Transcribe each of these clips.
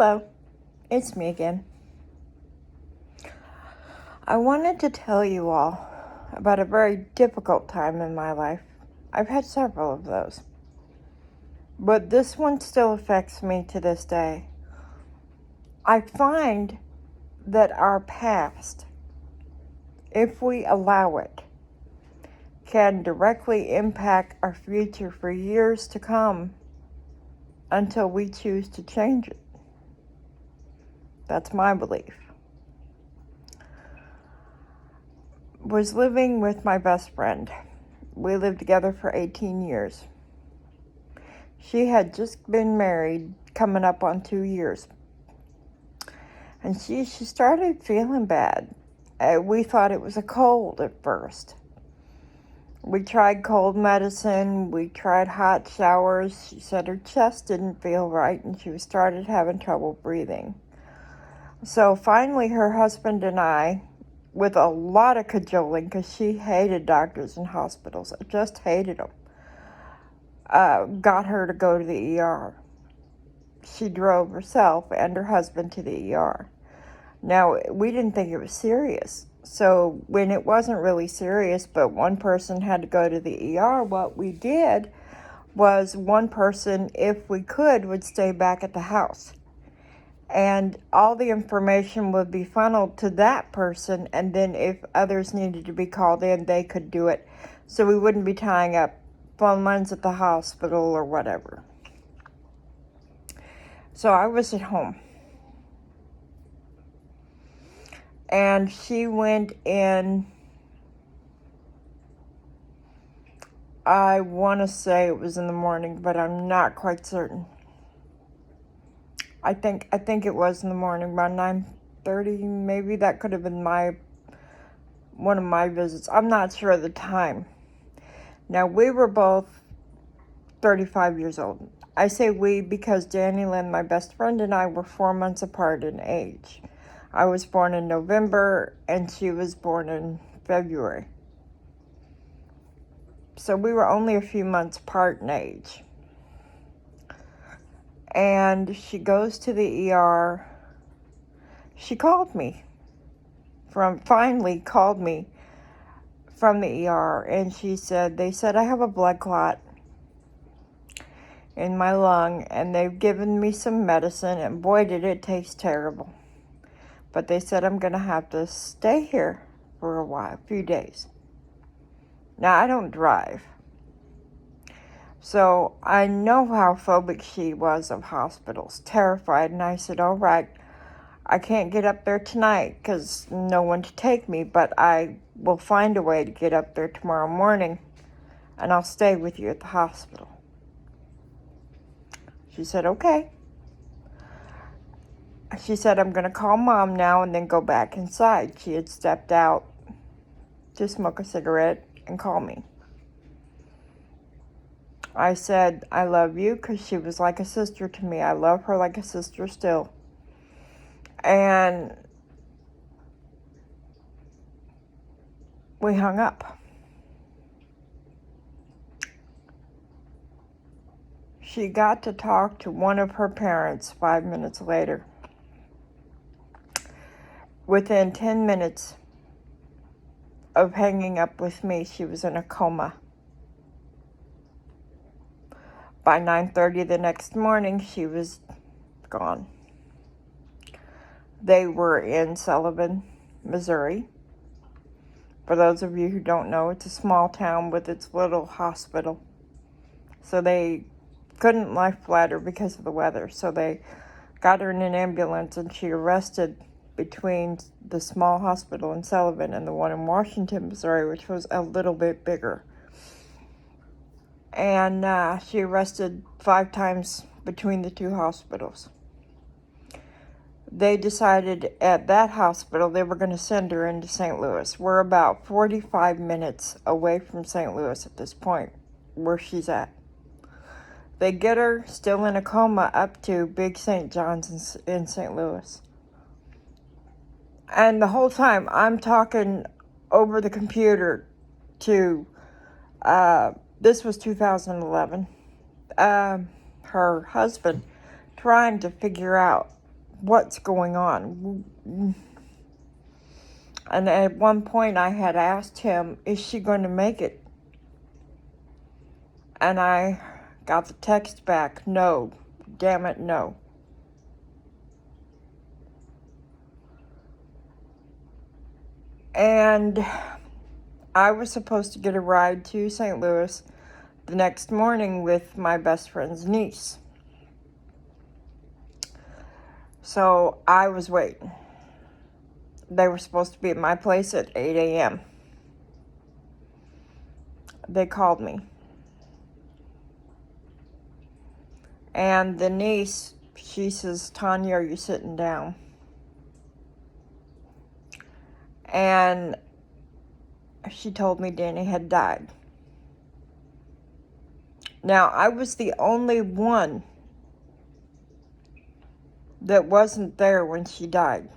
Hello, it's me again. I wanted to tell you all about a very difficult time in my life. I've had several of those, but this one still affects me to this day. I find that our past, if we allow it, can directly impact our future for years to come until we choose to change it. That's my belief. Was living with my best friend. We lived together for 18 years. She had just been married, coming up on 2 years. And she started feeling bad. We thought it was a cold at first. We tried cold medicine, we tried hot showers. She said her chest didn't feel right and she started having trouble breathing. So finally her husband and I, with a lot of cajoling, because she hated doctors and hospitals, just hated them, got her to go to the ER. She drove herself and her husband to the ER. Now, we didn't think it was serious. So when it wasn't really serious, but one person had to go to the ER, what we did was one person, if we could, would stay back at the house. And all the information would be funneled to that person, and then if others needed to be called in, they could do it. So we wouldn't be tying up phone lines at the hospital or whatever. So I was at home. And she went in, I want to say it was in the morning, but I'm not quite certain. I think it was in the morning, about 9:30, maybe. That could have been one of my visits. I'm not sure of the time. Now, we were both 35 years old. I say we because Danny Lynn, my best friend, and I were 4 months apart in age. I was born in November, and she was born in February. So we were only a few months apart in age. And she goes to the ER. She finally called me from the ER, and they said I have a blood clot in my lung, and they've given me some medicine, and boy, did it taste terrible. But they said I'm going to have to stay here for a few days. Now, I don't drive, so I know how phobic she was of hospitals, terrified, and I said, all right, I can't get up there tonight because no one to take me, but I will find a way to get up there tomorrow morning, and I'll stay with you at the hospital. She said, okay. She said, I'm going to call Mom now and then go back inside. She had stepped out to smoke a cigarette and call me. I said, I love you, because she was like a sister to me. I love her like a sister still. And we hung up. She got to talk to one of her parents 5 minutes later. Within 10 minutes of hanging up with me, she was in a coma. By 9:30 the next morning, she was gone. They were in Sullivan, Missouri. For those of you who don't know, it's a small town with its little hospital. So they couldn't life flight her because of the weather. So they got her in an ambulance, and she arrested between the small hospital in Sullivan and the one in Washington, Missouri, which was a little bit bigger. And she arrested 5 times between the two hospitals. They decided at that hospital they were going to send her into St. Louis. We're about 45 minutes away from St. Louis at this point, where she's at. They get her still in a coma up to Big St. John's in St. Louis. And the whole time I'm talking over the computer to, this was 2011, her husband, trying to figure out what's going on. And at one point I had asked him, is she going to make it? And I got the text back, no, damn it, no. And I was supposed to get a ride to St. Louis the next morning with my best friend's niece. So I was waiting. They were supposed to be at my place at 8 a.m. They called me. And the niece, she says, Tanya, are you sitting down? And she told me Danny had died. Now, I was the only one that wasn't there when she died.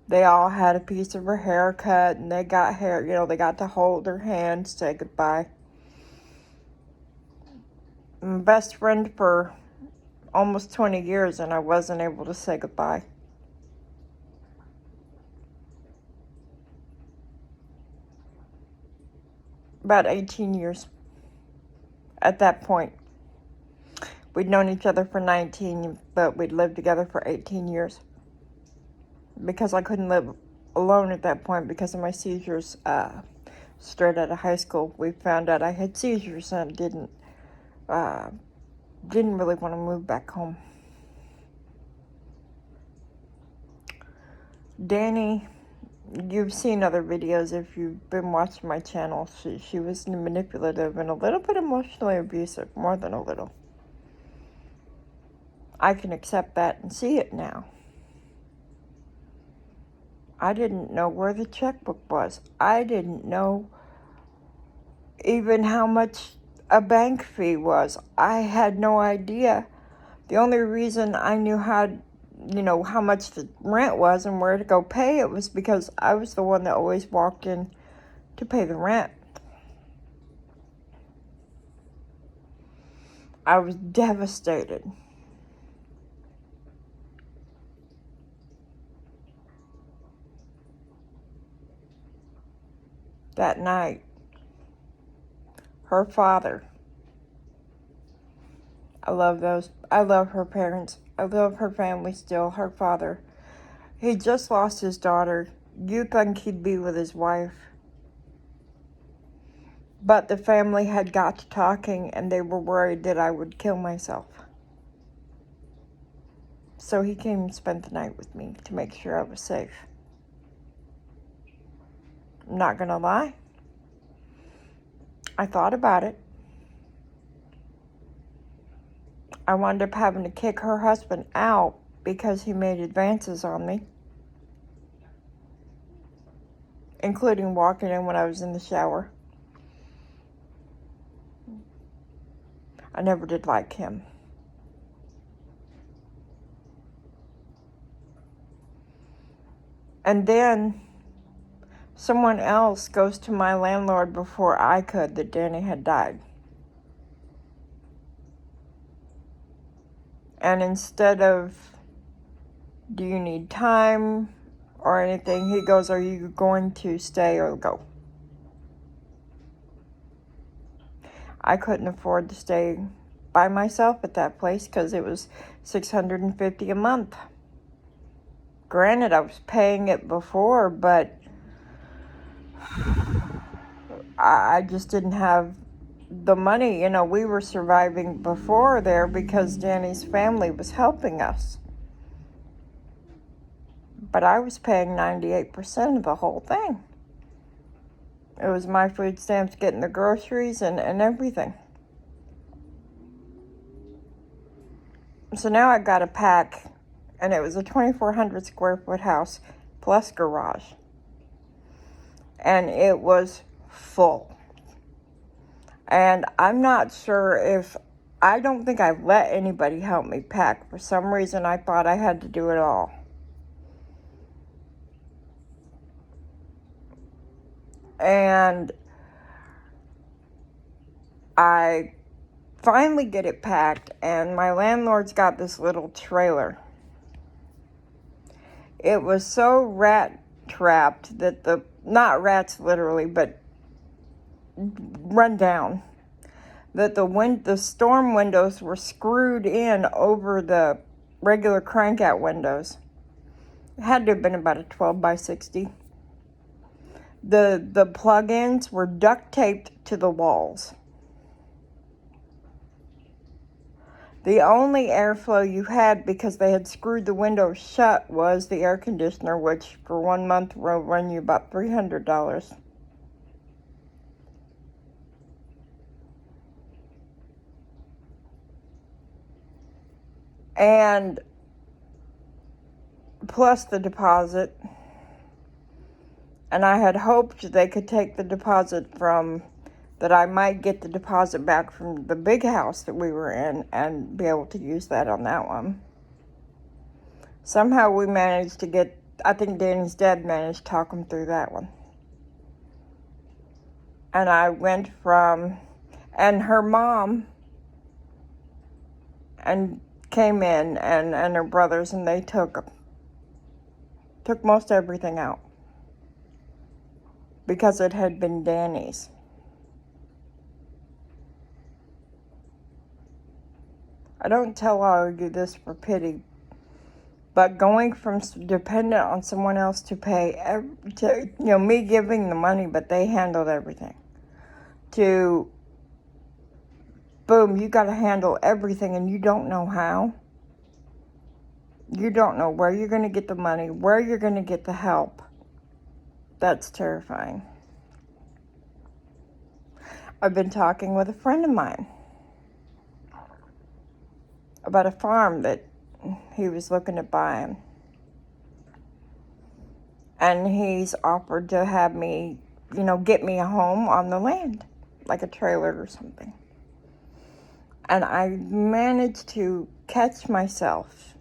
They all had a piece of her hair cut, and they got hair, they got to hold her hand, say goodbye. My best friend for almost 20 years, and I wasn't able to say goodbye. About 18 years at that point. We'd known each other for 19, but we'd lived together for 18 years. Because I couldn't live alone at that point because of my seizures straight out of high school. We found out I had seizures and didn't really want to move back home. Danny, you've seen other videos if you've been watching my channel. She was manipulative and a little bit emotionally abusive, more than a little. I can accept that and see it now. I didn't know where the checkbook was. I didn't know even how much a bank fee was. I had no idea. The only reason I knew how much the rent was and where to go pay it was because I was the one that always walked in to pay the rent. I was devastated. That night, her father, I love her parents. I love her family still. Her father, he just lost his daughter. You think he'd be with his wife. But the family had got to talking and they were worried that I would kill myself. So he came and spent the night with me to make sure I was safe. I'm not gonna lie. I thought about it. I wound up having to kick her husband out because he made advances on me, including walking in when I was in the shower. I never did like him. And then someone else goes to my landlord before I could that Danny had died. And instead of, do you need time or anything, he goes, are you going to stay or go? I couldn't afford to stay by myself at that place because it was $650 a month. Granted, I was paying it before, but I just didn't have the money. We were surviving before there because Danny's family was helping us. But I was paying 98% of the whole thing. It was my food stamps, getting the groceries and everything. So now I got a pack, and it was a 2,400 square foot house plus garage. And it was full. And I'm not sure I don't think I let anybody help me pack. For some reason, I thought I had to do it all. And I finally get it packed, and my landlord's got this little trailer. It was so rat trapped that not rats literally, but run down, that the storm windows were screwed in over the regular crank-out windows. It had to have been about a 12 by 60. The plug-ins were duct taped to the walls. The only airflow you had, because they had screwed the windows shut, was the air conditioner, which for 1 month will run you about $300. And plus the deposit. And I had hoped they could take the deposit that I might get the deposit back from the big house that we were in and be able to use that on that one. Somehow we managed to get, I think Danny's dad managed to talk him through that one. And I went and her mom came in and her brothers, and they took most everything out because it had been Danny's. I don't tell all of you this for pity, but going from dependent on someone else to pay, me giving the money, but they handled everything, to boom, you got to handle everything and you don't know how. You don't know where you're going to get the money, where you're going to get the help. That's terrifying. I've been talking with a friend of mine about a farm that he was looking at buying. And he's offered to have me, get me a home on the land, like a trailer or something. And I managed to catch myself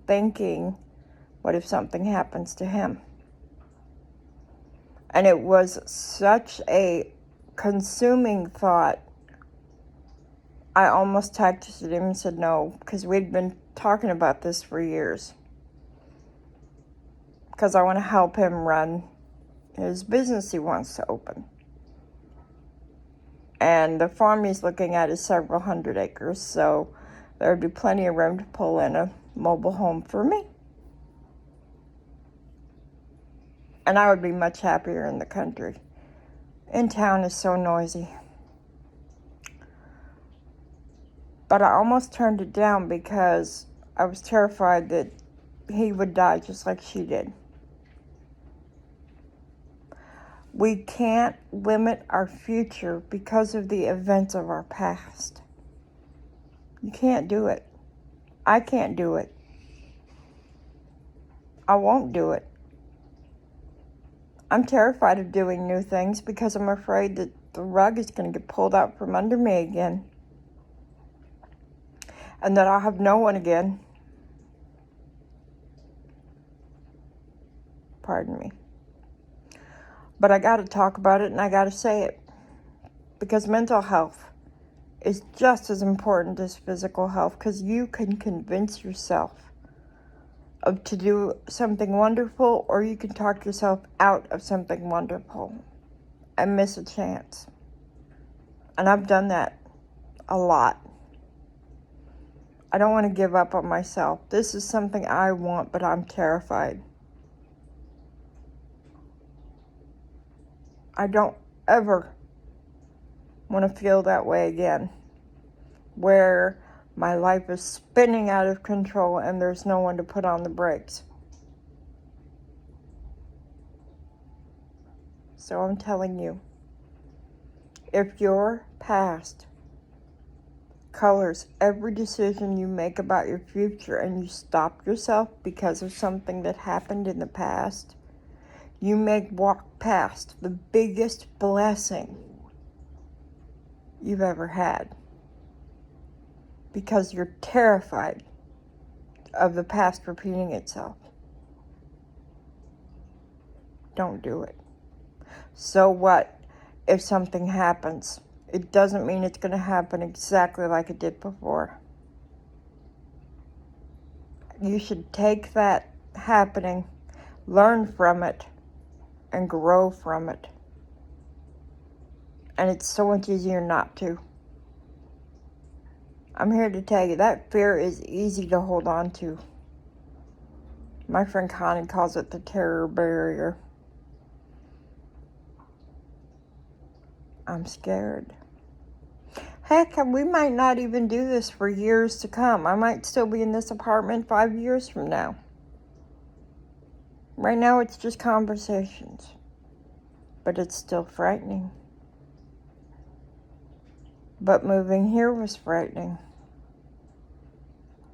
thinking, what if something happens to him? And it was such a consuming thought. I almost texted him and said no, because we'd been talking about this for years. Because I want to help him run his business he wants to open. And the farm he's looking at is several hundred acres, so there would be plenty of room to pull in a mobile home for me. And I would be much happier in the country. In town is so noisy. But I almost turned it down because I was terrified that he would die just like she did. We can't limit our future because of the events of our past. You can't do it. I can't do it. I won't do it. I'm terrified of doing new things because I'm afraid that the rug is going to get pulled out from under me again. And that I'll have no one again. Pardon me. But I got to talk about it and I got to say it. Because mental health is just as important as physical health. Because you can convince yourself to do something wonderful, or you can talk yourself out of something wonderful and miss a chance. And I've done that a lot. I don't want to give up on myself. This is something I want, but I'm terrified. I don't ever want to feel that way again, where my life is spinning out of control and there's no one to put on the brakes. So I'm telling you, if your past colors every decision you make about your future and you stop yourself because of something that happened in the past, you may walk past the biggest blessing you've ever had because you're terrified of the past repeating itself. Don't do it. So what if something happens? It doesn't mean it's going to happen exactly like it did before. You should take that happening, learn from it, and grow from it. And it's so much easier not to. I'm here to tell you that fear is easy to hold on to. My friend Connie calls it the terror barrier. I'm scared. Heck, we might not even do this for years to come. I might still be in this apartment 5 years from now. Right now it's just conversations. But it's still frightening. But moving here was frightening.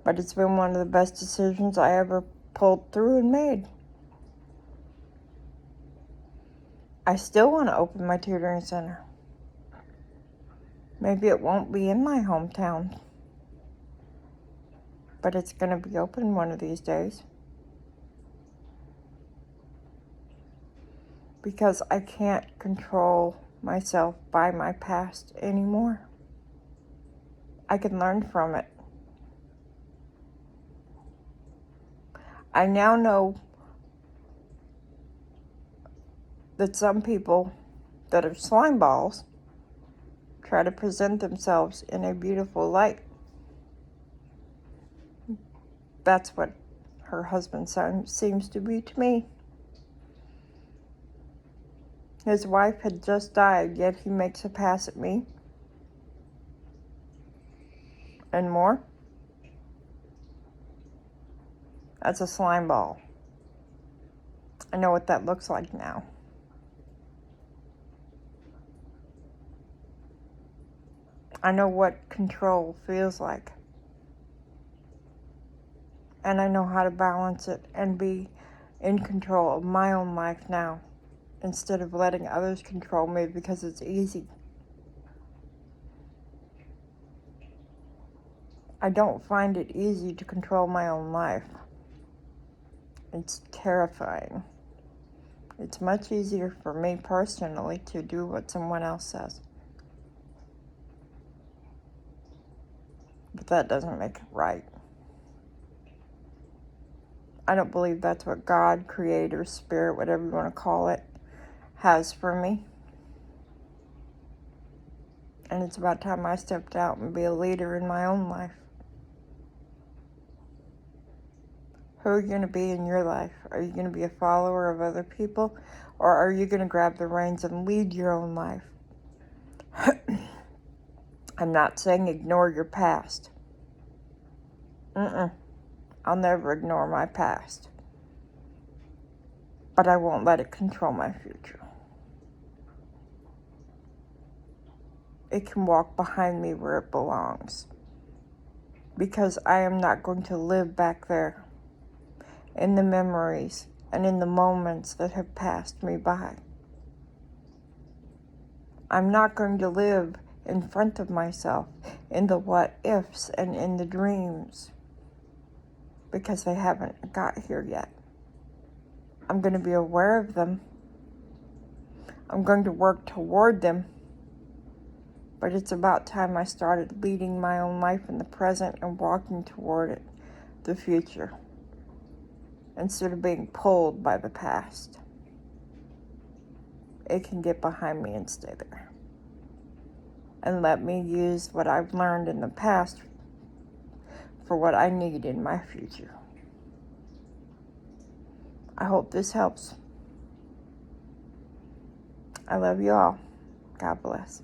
But it's been one of the best decisions I ever pulled through and made. I still want to open my tutoring center. Maybe it won't be in my hometown, but it's going to be open one of these days. Because I can't control myself by my past anymore. I can learn from it. I now know that some people that are slime balls try to present themselves in a beautiful light. That's what her husband seems to be to me. His wife had just died, yet he makes a pass at me. And more. That's a slime ball. I know what that looks like now. I know what control feels like. And I know how to balance it and be in control of my own life now, instead of letting others control me because it's easy. I don't find it easy to control my own life. It's terrifying. It's much easier for me personally to do what someone else says. But that doesn't make it right. I don't believe that's what God, Creator, Spirit, whatever you want to call it, has for me. And it's about time I stepped out and be a leader in my own life. Who are you going to be in your life? Are you going to be a follower of other people? Or are you going to grab the reins and lead your own life? I'm not saying ignore your past. I'll never ignore my past. But I won't let it control my future. It can walk behind me where it belongs. Because I am not going to live back there in the memories and in the moments that have passed me by. I'm not going to live in front of myself in the what ifs and in the dreams because they haven't got here yet. I'm going to be aware of them. I'm going to work toward them. But it's about time I started leading my own life in the present and walking toward it, the future, instead of being pulled by the past. It can get behind me and stay there. And let me use what I've learned in the past for what I need in my future. I hope this helps. I love you all. God bless.